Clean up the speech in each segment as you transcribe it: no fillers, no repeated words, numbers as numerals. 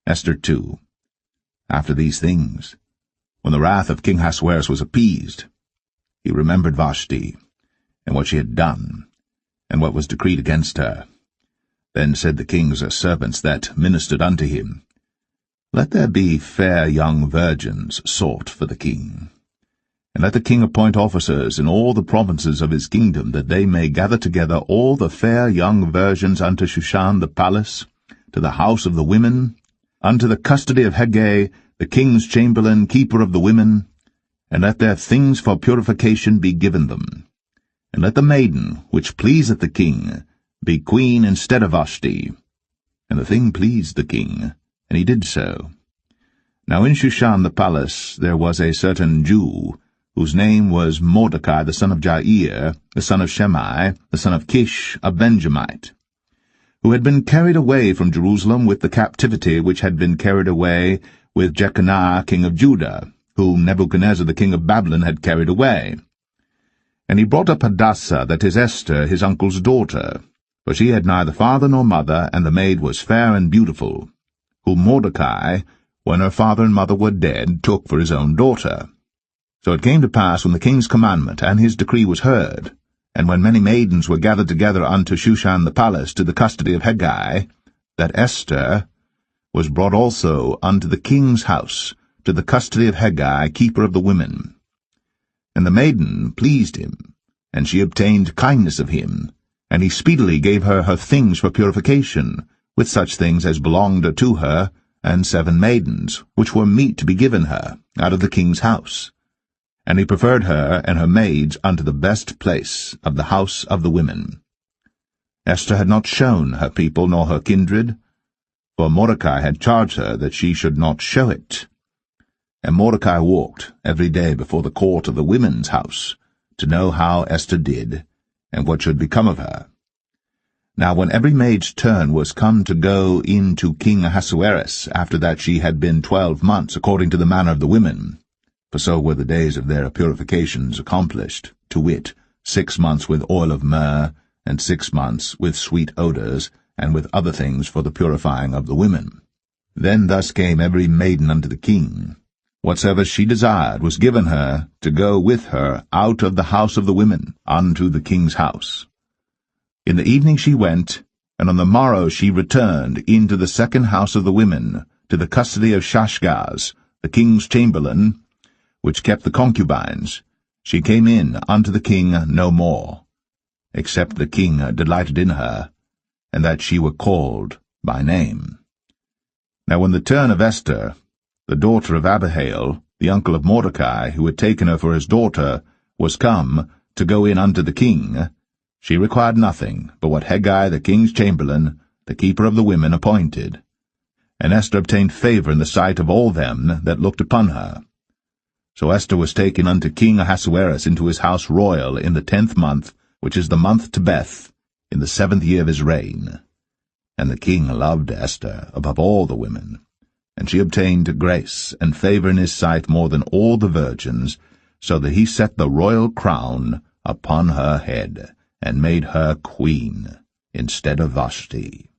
Esther 2. After these things, when the wrath of King Ahasuerus was appeased, he remembered Vasti, and what she had done, and what was decreed against her. Then said the king's servants that ministered unto him, Let there be fair young virgins sought for the king. And let the king appoint officers in all the provinces of his kingdom, that they may gather together all the fair young virgins unto Shushan the palace, to the house of the women, unto the custody of Hegai, the king's chamberlain, keeper of the women, and let their things for purification be given them. And let the maiden, which pleaseth the king, be queen instead of Vasti. And the thing pleased the king, and he did so. Now in Shushan the palace there was a certain Jew, whose name was Mordecai the son of Jair, the son of Shimei, the son of Kish, a Benjamite, who had been carried away from Jerusalem with the captivity which had been carried away with Jeconiah king of Judah, whom Nebuchadnezzar the king of Babylon had carried away. And he brought up Hadassah, that is Esther, his uncle's daughter, for she had neither father nor mother, and the maid was fair and beautiful, whom Mordecai, when her father and mother were dead, took for his own daughter. So it came to pass, when the king's commandment and his decree was heard, and when many maidens were gathered together unto Shushan the palace to the custody of Hegai, that Esther was brought also unto the king's house, to the custody of Hegai, keeper of the women. And the maiden pleased him, and she obtained kindness of him, and he speedily gave her her things for purification, with such things as belonged to her, and 7 maidens, which were meet to be given her, out of the king's house. And he preferred her and her maids unto the best place of the house of the women. Esther had not shown her people nor her kindred, for Mordecai had charged her that she should not show it. And Mordecai walked every day before the court of the women's house, to know how Esther did, and what should become of her. Now when every maid's turn was come to go in to King Ahasuerus, after that she had been 12 months, according to the manner of the women, for so were the days of their purifications accomplished, to wit, 6 months with oil of myrrh, and 6 months with sweet odours, and with other things for the purifying of the women. Then thus came every maiden unto the king. Whatsoever she desired was given her, to go with her out of the house of the women unto the king's house. In the evening she went, and on the morrow she returned into the second house of the women, to the custody of Shashgaz, the king's chamberlain, which kept the concubines. She came in unto the king no more, except the king delighted in her, and that she were called by name. Now when the turn of Esther, the daughter of Abihail, the uncle of Mordecai, who had taken her for his daughter, was come to go in unto the king, she required nothing but what Hegai the king's chamberlain, the keeper of the women, appointed. And Esther obtained favour in the sight of all them that looked upon her. So Esther was taken unto King Ahasuerus into his house royal in the 10th month, which is the month Tebeth, in the 7th year of his reign. And the king loved Esther above all the women, and she obtained grace and favour in his sight more than all the virgins, so that he set the royal crown upon her head, and made her queen instead of Vasti.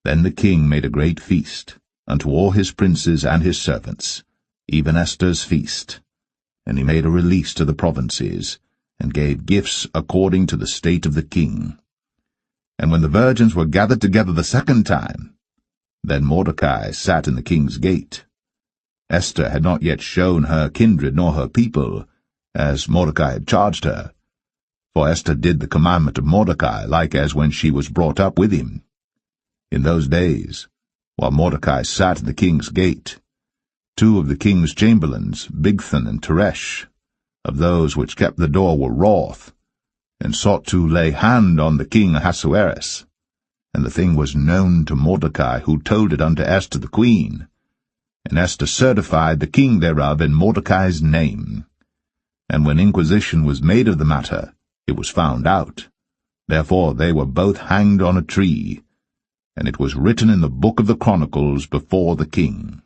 Then the king made a great feast unto all his princes and his servants, even Esther's feast. And he made a release to the provinces, and gave gifts according to the state of the king. And when the virgins were gathered together the second time, then Mordecai sat in the king's gate. Esther had not yet shown her kindred nor her people, as Mordecai had charged her. For Esther did the commandment of Mordecai, like as when she was brought up with him. In those days, while Mordecai sat in the king's gate, 2 of the king's chamberlains, Bigthan and Teresh, of those which kept the door, were wroth, and sought to lay hand on the king Ahasuerus. And the thing was known to Mordecai, who told it unto Esther the queen. And Esther certified the king thereof in Mordecai's name. And when inquisition was made of the matter, it was found out. Therefore they were both hanged on a tree, and it was written in the book of the Chronicles before the king.